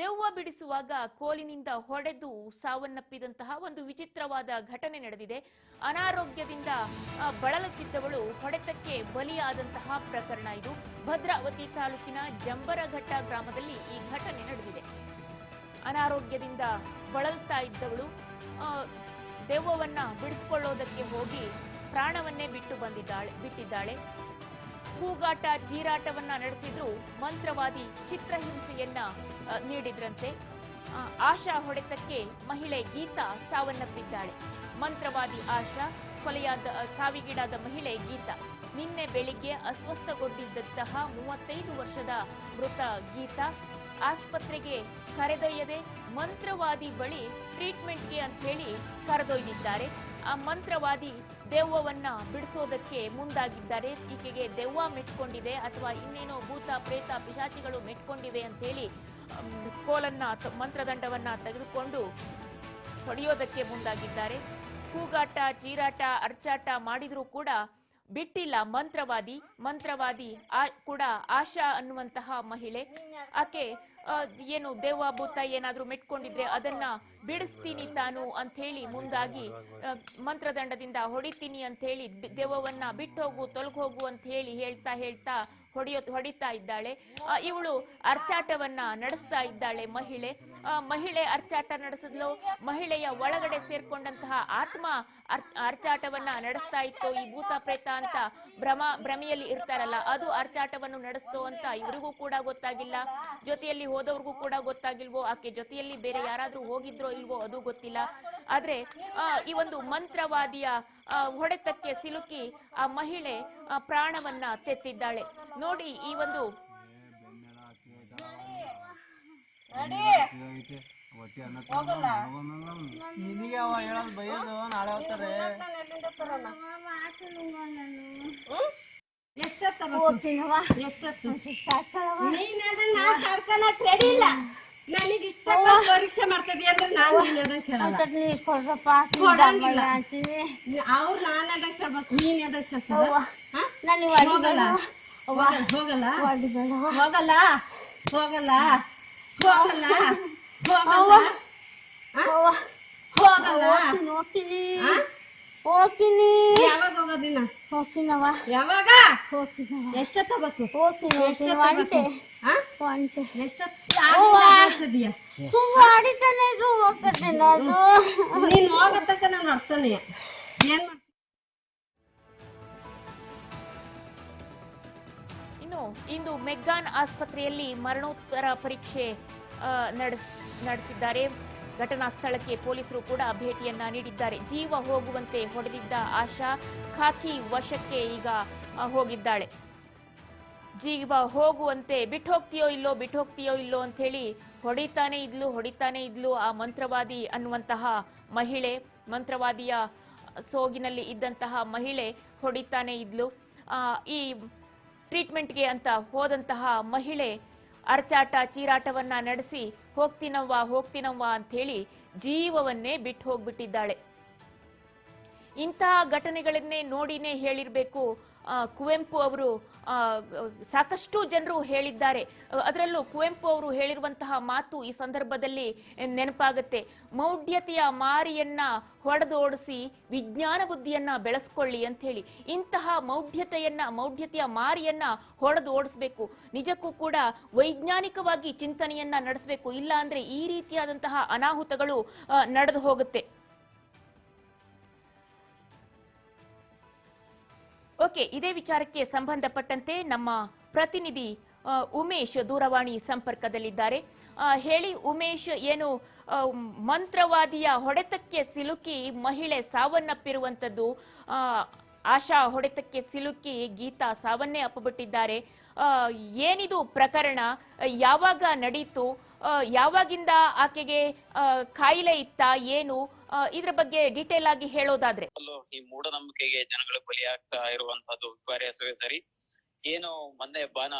ದೆವ್ವ ಬಿಡಿಸುವಾಗ ಕೋಲಿನಿಂದ ಹೊಡೆದು ಸಾವನ್ನಪ್ಪಿದಂತಹ ಒಂದು ವಿಚಿತ್ರವಾದ ಘಟನೆ ನಡೆದಿದೆ. ಅನಾರೋಗ್ಯದಿಂದ ಬಳಲುತ್ತಿದ್ದವಳು ಹೊಡೆತಕ್ಕೆ ಬಲಿಯಾದಂತಹ ಪ್ರಕರಣ ಇದು. ಭದ್ರಾವತಿ ತಾಲೂಕಿನ ಜಂಬರಘಟ್ಟ ಗ್ರಾಮದಲ್ಲಿ ಈ ಘಟನೆ ನಡೆದಿದೆ. ಅನಾರೋಗ್ಯದಿಂದ ಬಳಲ್ತಾ ಇದ್ದವಳು ದೆವ್ವವನ್ನ ಬಿಡಿಸಿಕೊಳ್ಳೋದಕ್ಕೆ ಹೋಗಿ ಪ್ರಾಣವನ್ನೇ ಬಿಟ್ಟಿದ್ದಾಳೆ. ಕೂಗಾಟ ಚೀರಾಟವನ್ನ ನಡೆಸಿದ್ರು ಮಂತ್ರವಾದಿ ಚಿತ್ರಹಿಂಸೆಯನ್ನ ನೀಡಿದ್ರಂತೆ. ಆಶಾ ಹೊಡೆತಕ್ಕೆ ಮಹಿಳೆ ಗೀತಾ ಸಾವನ್ನಪ್ಪಿದ್ದಾಳೆ. ಮಂತ್ರವಾದಿ ಆಶಾ ಸಾವಿಗೀಡಾದ ಮಹಿಳೆ ಗೀತಾ ನಿನ್ನೆ ಬೆಳಿಗ್ಗೆ ಅಸ್ವಸ್ಥಗೊಂಡಿದ್ದಂತಹ 35 ವರ್ಷದ ಮೃತ ಗೀತಾ ಆಸ್ಪತ್ರೆಗೆ ಕರೆದೊಯ್ಯದೆ ಮಂತ್ರವಾದಿ ಬಳಿ ಟ್ರೀಟ್ಮೆಂಟ್ಗೆ ಅಂತ ಹೇಳಿ ಕರೆದೊಯ್ದಿದ್ದಾರೆ. ಆ ಮಂತ್ರವಾದಿ ದೆವ್ವವನ್ನ ಬಿಡಿಸೋದಕ್ಕೆ ಮುಂದಾಗಿದ್ದಾರೆ. ಈಕೆಗೆ ದೆವ್ವ ಮೆಟ್ಕೊಂಡಿದೆ ಅಥವಾ ಇನ್ನೇನೋ ಭೂತ ಪ್ರೇತ ಪಿಶಾಚಿಗಳು ಮೆಟ್ಕೊಂಡಿವೆ ಅಂತ ಹೇಳಿ ಕೋಲನ್ನ ಮಂತ್ರದಂಡವನ್ನ ತೆಗೆದುಕೊಂಡು ಹೊಡೆಯೋದಕ್ಕೆ ಮುಂದಾಗಿದ್ದಾರೆ. ಕೂಗಾಟ ಚೀರಾಟ ಅರ್ಚಾಟ ಮಾಡಿದ್ರೂ ಕೂಡ ಬಿಟ್ಟಿಲ್ಲ ಮಂತ್ರವಾದಿ ಕೂಡ ಆಶಾ ಅನ್ನುವಂತಹ ಮಹಿಳೆ. ಆಕೆ ಏನು ದೆವ್ವ ಭೂತ ಏನಾದ್ರೂ ಮೆಟ್ಕೊಂಡಿದ್ರೆ ಅದನ್ನ ಬಿಡಿಸ್ತೀನಿ ತಾನು ಅಂತ ಹೇಳಿ ಮುಂದಾಗಿ ಮಂತ್ರದಂಡದಿಂದ ಹೊಡಿತೀನಿ ಅಂತ ಹೇಳಿ ದೆವ್ವವನ್ನ ಬಿಟ್ಟೋಗು ತೊಲಗೋಗು ಅಂತ ಹೇಳಿ ಹೇಳ್ತಾ ಹೊಡಿತಾ ಇದ್ದಾಳೆ. ಇವಳು ಅರ್ಚಾಟವನ್ನ ನಡೆಸ್ತಾ ಇದ್ದಾಳೆ. ಮಹಿಳೆ ಅರ್ಚಾಟ ನಡೆಸಿದ್ಲು. ಮಹಿಳೆಯ ಒಳಗಡೆ ಸೇರ್ಕೊಂಡಂತಹ ಆತ್ಮ ಅರ್ಚಾಟವನ್ನ ನಡೆಸ್ತಾ ಇತ್ತು. ಈ ಭೂತ ಪ್ರೇತ ಅಂತ ಭ್ರಮೆಯಲ್ಲಿ ಇರ್ತಾರಲ್ಲ, ಅದು ಅರ್ಚಾಟವನ್ನು ನಡೆಸ್ತೋ ಅಂತ ಇವರಿಗೂ ಕೂಡ ಗೊತ್ತಾಗಿಲ್ಲ. ಜೊತೆಯಲ್ಲಿ ಹೋದವ್ರಿಗೂ ಕೂಡ ಗೊತ್ತಾಗಿಲ್ವೋ, ಆಕೆ ಜೊತೆಯಲ್ಲಿ ಬೇರೆ ಯಾರಾದ್ರೂ ಹೋಗಿದ್ರೋ ಇಲ್ವೋ ಅದು ಗೊತ್ತಿಲ್ಲ. ಆದ್ರೆ ಈ ಒಂದು ಮಂತ್ರವಾದಿಯ ಹೊಡೆತಕ್ಕೆ ಸಿಲುಕಿ ಆ ಮಹಿಳೆ ಪ್ರಾಣವನ್ನ ತೆತ್ತಿದ್ದಾಳೆ. ನೋಡಿ ಈ ಒಂದು ನನಗೆ ಇಷ್ಟ ಪರೀಕ್ಷೆ ಮಾಡ್ತದಿ ಅಂದ್ರೆ ನಾನು ಅವ್ರು ನಾನು ಅದಕ್ಕೆ ಕೇಳ್ಬೇಕು, ನೀನ್ ಅದಕ್ಕೆ ಹೋಗಲ್ಲ ಹೋಗಲ್ಲ ಹೋಗಲ್ಲ ಹೋಗಲ್ಲ ಹೋಗಲ್ಲ ಹೋಗಲ್ಲ ಹೋಗ್ತೀನಿ. ಯಾವಾಗ ಹೋಗೋದಿನ? ಹೋಗ್ತೀನವ. ಯಾವಾಗ? ಎಷ್ಟೊತ್ತಬೇಕು? ನೀನ್ ಹೋಗತ್ತಕ್ಕ ನಾನು ನೋಡ್ತಾನೆ. ಏನ್ ಇಂದು ಮೆಗ್ಗಾನ್ ಆಸ್ಪತ್ರೆಯಲ್ಲಿ ಮರಣೋತ್ತರ ಪರೀಕ್ಷೆ ನಡೆಸಿದ್ದಾರೆ. ಘಟನಾ ಸ್ಥಳಕ್ಕೆ ಪೊಲೀಸರು ಕೂಡ ಭೇಟಿಯನ್ನ ನೀಡಿದ್ದಾರೆ. ಜೀವ ಹೋಗುವಂತೆ ಹೊಡೆದಿದ್ದ ಆಶಾ ಖಾಕಿ ವಶಕ್ಕೆ ಈಗ ಹೋಗಿದ್ದಾಳೆ. ಜೀವ ಹೋಗುವಂತೆ ಬಿಟ್ಟು ಹೋಗ್ತೀಯೋ ಇಲ್ಲೋ ಅಂತ ಹೇಳಿ ಹೊಡಿತಾನೆ ಇದ್ಲು ಆ ಮಂತ್ರವಾದಿ ಅನ್ನುವಂತಹ ಮಹಿಳೆ. ಮಂತ್ರವಾದಿಯ ಸೋಗಿನಲ್ಲಿ ಇದ್ದಂತಹ ಮಹಿಳೆ ಹೊಡಿತಾನೆ ಇದ್ಲು. ಈ ಟ್ರೀಟ್ಮೆಂಟ್ಗೆ ಅಂತ ಹೋದಂತಹ ಮಹಿಳೆ ಅರ್ಚಾಟ ಚೀರಾಟವನ್ನ ನಡೆಸಿ ಹೋಗ್ತೀನವ್ವ ಅಂತ ಹೇಳಿ ಜೀವವನ್ನೇ ಬಿಟ್ಟು ಹೋಗ್ಬಿಟ್ಟಿದ್ದಾಳೆ. ಇಂತಹ ಘಟನೆಗಳನ್ನೇ ನೋಡಿನೇ ಹೇಳಿರ್ಬೇಕು. ಕುವೆಂಪು ಅವರು ಸಾಕಷ್ಟು ಜನರು ಹೇಳಿದ್ದಾರೆ. ಅದರಲ್ಲೂ ಕುವೆಂಪು ಅವರು ಹೇಳಿರುವಂತಹ ಮಾತು ಈ ಸಂದರ್ಭದಲ್ಲಿ ನೆನಪಾಗುತ್ತೆ. ಮೌಢ್ಯತೆಯ ಮಾರಿಯನ್ನ ಹೊಡೆದೋಡಿಸಿ ವಿಜ್ಞಾನ ಬುದ್ಧಿಯನ್ನ ಬೆಳೆಸ್ಕೊಳ್ಳಿ ಅಂತ ಹೇಳಿ. ಇಂತಹ ಮೌಢ್ಯತೆಯ ಮಾರಿಯನ್ನ ಹೊಡೆದು ಓಡಿಸ್ಬೇಕು. ನಿಜಕ್ಕೂ ಕೂಡ ವೈಜ್ಞಾನಿಕವಾಗಿ ಚಿಂತನೆಯನ್ನ ನಡೆಸಬೇಕು. ಇಲ್ಲ ಅಂದ್ರೆ ಈ ರೀತಿಯಾದಂತಹ ಅನಾಹುತಗಳು ನಡೆದು ಹೋಗುತ್ತೆ. ಓಕೆ, ಇದೇ ವಿಚಾರಕ್ಕೆ ಸಂಬಂಧಪಟ್ಟಂತೆ ನಮ್ಮ ಪ್ರತಿನಿಧಿ ಉಮೇಶ್ ದೂರವಾಣಿ ಸಂಪರ್ಕದಲ್ಲಿದ್ದಾರೆ. ಹೇಳಿ ಉಮೇಶ್, ಏನು ಮಂತ್ರವಾದಿಯ ಹೊಡೆತಕ್ಕೆ ಸಿಲುಕಿ ಮಹಿಳೆ ಸಾವನ್ನಪ್ಪಿರುವಂತದ್ದು, ಆಶಾ ಹೊಡೆತಕ್ಕೆ ಸಿಲುಕಿ ಗೀತಾ ಸಾವನ್ನೇ ಅಪ್ಪಬಿಟ್ಟಿದ್ದಾರೆ. ಏನಿದು ಪ್ರಕರಣ? ಯಾವಾಗ ನಡೀತು? ಯಾವಾಗಿಂದ ಆಕೆಗೆ ಕಾಯಿಲೆ ಇತ್ತ? ಏನು ಇದ್ರ ಬಗ್ಗೆ ಡೀಟೇಲ್ ಆಗಿ ಹೇಳೋದಾದ್ರೆ? ಈ ಮೂಢನಂಬಿಕೆಗೆ ಜನಗಳು ಬಲಿಯಾಗ್ತಾ ಇರುವಂತದ್ದು ವಿಪರ್ಯಾಸವೇ ಸರಿ. ಏನು ಮೊನ್ನೆ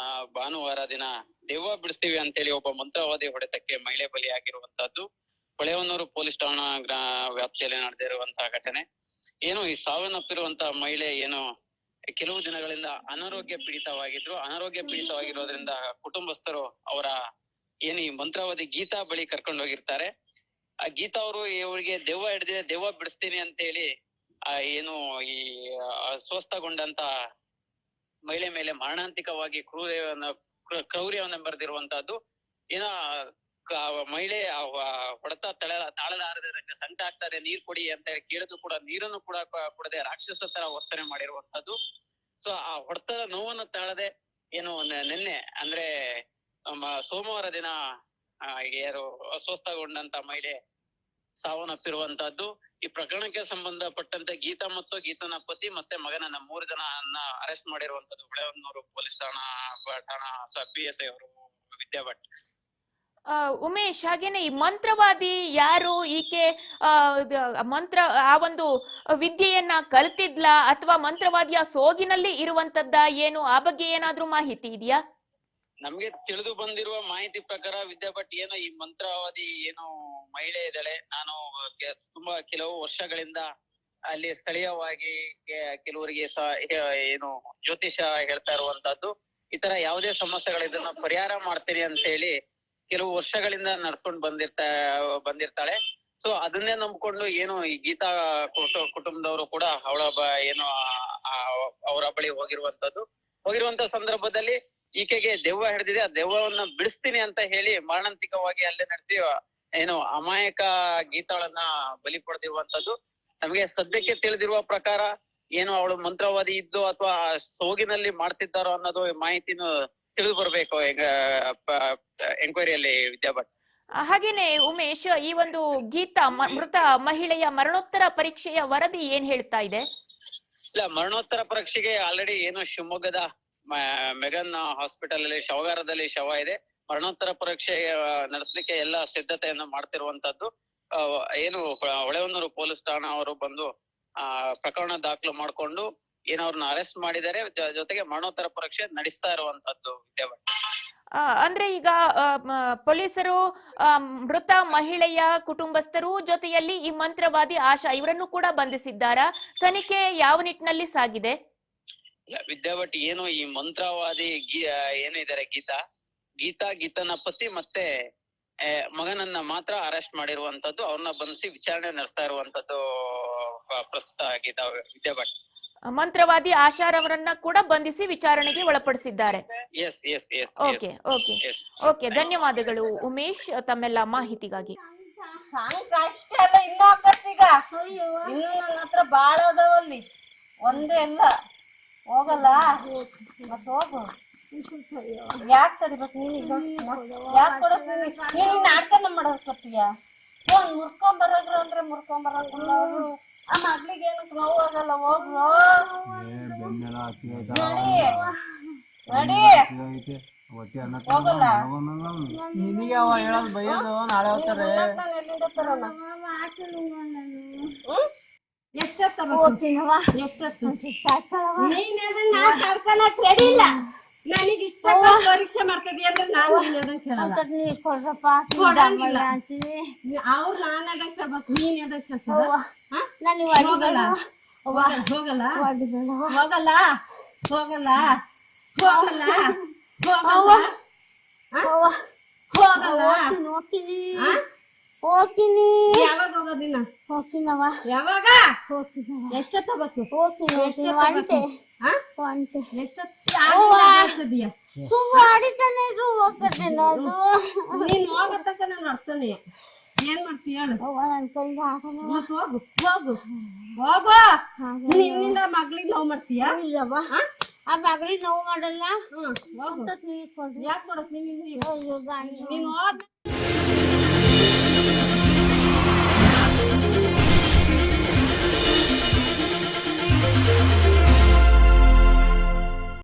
ಭಾನುವಾರ ದಿನ ದೆವ್ವ ಬಿಡಿಸ್ತೀವಿ ಅಂತೇಳಿ ಒಬ್ಬ ಮಂತ್ರವಾದಿ ಹೊಡೆತಕ್ಕೆ ಮಹಿಳೆ ಬಲಿಯಾಗಿರುವಂತದ್ದು ಹೊಳೆಹೊನ್ನೂರು ಪೊಲೀಸ್ ಠಾಣಾ ವ್ಯಾಪ್ತಿಯಲ್ಲಿ ನಡೆದಿರುವಂತಹ ಘಟನೆ. ಏನು ಈ ಸಾವನ್ನಪ್ಪಿರುವಂತಹ ಮಹಿಳೆ ಏನು ಕೆಲವು ದಿನಗಳಿಂದ ಅನಾರೋಗ್ಯ ಪೀಡಿತವಾಗಿರೋದ್ರಿಂದ ಕುಟುಂಬಸ್ಥರು ಅವರ ಏನು ಈ ಮಂತ್ರವಾದಿ ಗೀತಾ ಬಳಿ ಕರ್ಕೊಂಡು ಹೋಗಿರ್ತಾರೆ. ಆ ಗೀತಾ ಅವರು ಇವರಿಗೆ ದೆವ್ವ ಹಿಡಿದಿದೆ, ದೆವ್ವ ಬಿಡಿಸ್ತೀನಿ ಅಂತ ಹೇಳಿ ಏನು ಈ ಅಸ್ವಸ್ಥಗೊಂಡಂತ ಮಹಿಳೆ ಮೇಲೆ ಮಾರಣಾಂತಿಕವಾಗಿ ಕ್ರೌರ್ಯವನ್ನ ಬರೆದಿರುವಂತಹದ್ದು. ಏನೋ ಮಹಿಳೆ ಹೊಡೆತ ತಾಳಲಾರದೆ ಸಂಕಟ ಆಗ್ತಾರೆ, ನೀರ್ ಕೊಡಿ ಅಂತ ಹೇಳಿ ಕೇಳಿದ್ರು ಕೂಡ ನೀರನ್ನು ಕೂಡ ಕೊಡದೆ ರಾಕ್ಷಸ ತರ ವರ್ತನೆ ಮಾಡಿರುವಂತದ್ದು. ಸೊ ಆ ಹೊಡೆತದ ನೋವನ್ನು ತಾಳದೆ ಏನು ನಿನ್ನೆ ಅಂದ್ರೆ ಸೋಮವಾರ ದಿನ ಯಾರು ಅಸ್ವಸ್ಥಗೊಂಡಂತ ಮಹಿಳೆ ಸಾವನ್ನಪ್ಪಿರುವಂತಹದ್ದು. ಈ ಪ್ರಕರಣಕ್ಕೆ ಸಂಬಂಧಪಟ್ಟಂತೆ ಗೀತಾ ಮತ್ತು ಗೀತನ ಪತಿ ಮತ್ತೆ ಮಗನನ್ನ 3 ಜನನ್ನ ಅರೆಸ್ಟ್ ಮಾಡಿರುವಂತದ್ದು ಹೊಳೆಹೊನ್ನೂರು ಪೊಲೀಸ್ ಠಾಣಾ PSI ಅವರು ವಿದ್ಯಾ ಭಟ್. ಉಮೇಶ್, ಹಾಗೇನೆ ಈ ಮಂತ್ರವಾದಿ ಯಾರು, ಈಕೆ ಮಂತ್ರ ಆ ಒಂದು ವಿದ್ಯೆಯನ್ನ ಕಲ್ತಿದ್ಲ ಅಥವಾ ಮಂತ್ರವಾದಿಯ ಸೋಗಿನಲ್ಲಿ ಇರುವಂತದ್ದ ಏನು, ಆ ಬಗ್ಗೆ ಏನಾದ್ರೂ ಮಾಹಿತಿ ಇದೆಯಾ? ನಮ್ಗೆ ತಿಳಿದು ಬಂದಿರುವ ಮಾಹಿತಿ ಪ್ರಕಾರ ವಿದ್ಯಾ ಭಟ್ ಏನೋ ಈ ಮಂತ್ರವಾದಿ ಏನು ಮಹಿಳೆ ಇದ್ದಾಳೆ, ನಾನು ತುಂಬಾ ಕೆಲವು ವರ್ಷಗಳಿಂದ ಅಲ್ಲಿ ಸ್ಥಳೀಯವಾಗಿ ಕೆಲವರಿಗೆ ಏನು ಜ್ಯೋತಿಷ ಹೇಳ್ತಾ ಇರುವಂತದ್ದು, ಈ ತರ ಯಾವುದೇ ಸಮಸ್ಯೆಗಳಿದ್ದನ್ನ ಪರಿಹಾರ ಮಾಡ್ತೀನಿ ಅಂತ ಹೇಳಿ ಕೆಲವು ವರ್ಷಗಳಿಂದ ನಡ್ಸ್ಕೊಂಡ್ ಬಂದಿರ್ತಾಳೆ. ಸೊ ಅದನ್ನೇ ನಂಬ್ಕೊಂಡು ಏನು ಈ ಗೀತಾ ಕುಟುಂಬದವರು ಕೂಡ ಏನು ಅವರ ಬಳಿ ಹೋಗಿರುವಂತ ಸಂದರ್ಭದಲ್ಲಿ ಈಕೆಗೆ ದೆವ್ವ ಹಿಡಿದಿದೆ, ಆ ದೆವ್ವವನ್ನ ಬಿಡಿಸ್ತೀನಿ ಅಂತ ಹೇಳಿ ಮಾರಣಾಂತಿಕವಾಗಿ ಅಲ್ಲೇ ನಡೆಸಿ ಏನು ಅಮಾಯಕ ಗೀತಾಳನ್ನ ಬಲಿ ಪಡೆದಿರುವಂತದ್ದು. ನಮಗೆ ಸದ್ಯಕ್ಕೆ ತಿಳಿದಿರುವ ಪ್ರಕಾರ ಏನು ಅವಳು ಮಂತ್ರವಾದಿ ಇದ್ದು ಅಥವಾ ಸೋಗಿನಲ್ಲಿ ಮಾಡ್ತಿದ್ದಾರೋ ಅನ್ನೋದು ಮಾಹಿತಿನೂ ತಿಳಿದು ಬರ್ಬೇಕು ಈಗ ಎಂಕ್ವೈರಿಯಲ್ಲಿ ವಿದ್ಯಾ ಭಟ್. ಹಾಗೇನೆ ಉಮೇಶ್, ಈ ಒಂದು ಗೀತಾ ಮೃತ ಮಹಿಳೆಯ ಮರಣೋತ್ತರ ಪರೀಕ್ಷೆಯ ವರದಿ ಏನ್ ಹೇಳ್ತಾ ಇದೆ? ಇಲ್ಲ, ಮರಣೋತ್ತರ ಪರೀಕ್ಷೆಗೆ ಆಲ್ರೆಡಿ ಏನು ಶಿವಮೊಗ್ಗದ ಮೆಗನ್ ಹಾಸ್ಪಿಟಲ್ ಅಲ್ಲಿ ಶವಗಾರದಲ್ಲಿ ಶವ ಇದೆ. ಮರಣೋತ್ತರ ಪರೀಕ್ಷೆ ನಡೆಸಲಿಕ್ಕೆ ಎಲ್ಲ ಸಿದ್ಧತೆಯನ್ನು ಮಾಡ್ತಿರುವಂತದ್ದು. ಏನು ಹೊಳೆಹೊನ್ನೂರು ಪೊಲೀಸ್ ಠಾಣಾ ಅವರು ಬಂದು ಪ್ರಕರಣ ದಾಖಲು ಮಾಡ್ಕೊಂಡು ಏನವ್ರನ್ನ ಅರೆಸ್ಟ್ ಮಾಡಿದ್ದಾರೆ, ಜೊತೆಗೆ ಮರಣೋತ್ತರ ಪರೀಕ್ಷೆ ನಡೆಸ್ತಾ ಇರುವಂತದ್ದು ವಿದ್ಯಾ ಭಟ್. ಅಂದ್ರೆ ಈಗ ಪೊಲೀಸರು ಮೃತ ಮಹಿಳೆಯ ಕುಟುಂಬಸ್ಥರು ಜೊತೆಯಲ್ಲಿ ಈ ಮಂತ್ರವಾದಿ ಆಶಾ ಇವರನ್ನು ಕೂಡ ಬಂಧಿಸಿದ್ದಾರಾ? ತನಿಖೆ ಯಾವ ನಿಟ್ಟಿನಲ್ಲಿ ಸಾಗಿದೆ? ವಿದ್ಯಾ ಭಟ್ ಏನು ಈ ಮಂತ್ರವಾದಿ ಏನಿದ್ದಾರೆ ಗೀತನ ಪತಿ ಮತ್ತೆ ಮಗನನ್ನ ಮಾತ್ರ ಅರೆಸ್ಟ್ ಮಾಡಿರುವಂತದ್ದು, ಅವ್ರನ್ನ ಬಂಧಿಸಿ ವಿಚಾರಣೆ ನಡೆಸ್ತಾ ಇರುವಂತದ್ದು ಪ್ರಸ್ತುತ ವಿದ್ಯಾ ಭಟ್. ಮಂತ್ರವಾದಿ ಆಶಾರವರನ್ನ ಕೂಡ ಬಂಧಿಸಿ ವಿಚಾರಣೆಗೆ ಒಳಪಡಿಸಿದ್ದಾರೆ. ಓಕೆ, ಧನ್ಯವಾದಗಳು ಉಮೇಶ್ ತಮ್ಮೆಲ್ಲ ಮಾಹಿತಿಗಾಗಿ. ಇನ್ನೂ ನನ್ನ ಹತ್ರ ಬಾಳ ಅದಾವಲ್ಲಿ, ಒಂದೇ ಇಲ್ಲ ಹೋಗಲ್ಲ. ಮತ್ ಹೋಗು, ಯಾಕೆ ತಡಿಬೇಕು ನೀನೀಗ? ಯಾಕೆ ಕೊಡಕ್ ನೀನ್ ನಾಟಕನ ಮಾಡಕತ್ತೀಯ? ಮುರ್ಕೊಂಬರಾಗ್ರು ಅಂದ್ರೆ ಮುರ್ಕೊಂಬರಾಗಿಲ್ಲ. ಅವರು ಆ ಮಗ್ಳಿಗೆ ಏನಕ್ಕೆ ನೋವು ಆಗಲ್ಲ, ಹೋಗ್ರು ನಡಿ ಹೋಗಲ್ಲ. ಎಲ್ಲಿಂದ ತರೋಣ? ನನಗೆ ಇಷ್ಟ ಪರೀಕ್ಷೆ ಮಾಡ್ತಿದ್ಯ ಅಂದ್ರೆ ನಾನು ಅವ್ರು ನಾನು ಅದಕ್ಕೆ ಹೇಳ್ಬೇಕು, ನೀನ್ ಅದಕ್ಕೆ ಹೋಗಲ್ಲ ಹೋಗಲ್ಲ ಹೋಗಲ್ಲ ಹೋಗಲ್ಲ ಹೋಗಲ್ಲ ಹೋಗ್ತೀನಿ. ಯಾವಾಗ ಹೋಗೋದಿನ? ಹೋಗ್ತೀನವ. ಯಾವಾಗ? ಎಷ್ಟೊತ್ತಬೇಕು? ಸುಮ್ಮನೆ ಅಡಿತಾನೆ ಹೋಗ್ತದೆ ನಾನು. ನೀನ್ ಹೋಗತ್ತಕ್ಕ ನಾನು ಅರ್ಥನೇ. ಏನ್ ಮಾಡ್ತೀಯ ಹೇಳು? ನನ್ ಕೈಗೆ ಹೋಗು ಹೋಗು ಹೋಗು. ನಿನ್ನಿಂದ ಮಗ್ಳಿಗೆ ನೋವು ಮಾಡ್ತೀಯ? ಇಲ್ಲವ, ಆ ಮಗಳಿಗೆ ನೋವು ಮಾಡಲ್ಲ. ಹೋಗು. ನೀರ್ ಕೊಡ್ರಿ. ಯಾಕೆ ಕೊಡಕ್ ನೀನು? ಅಯ್ಯೋ ಗಾಳಿ ನೀನು ಹೋದ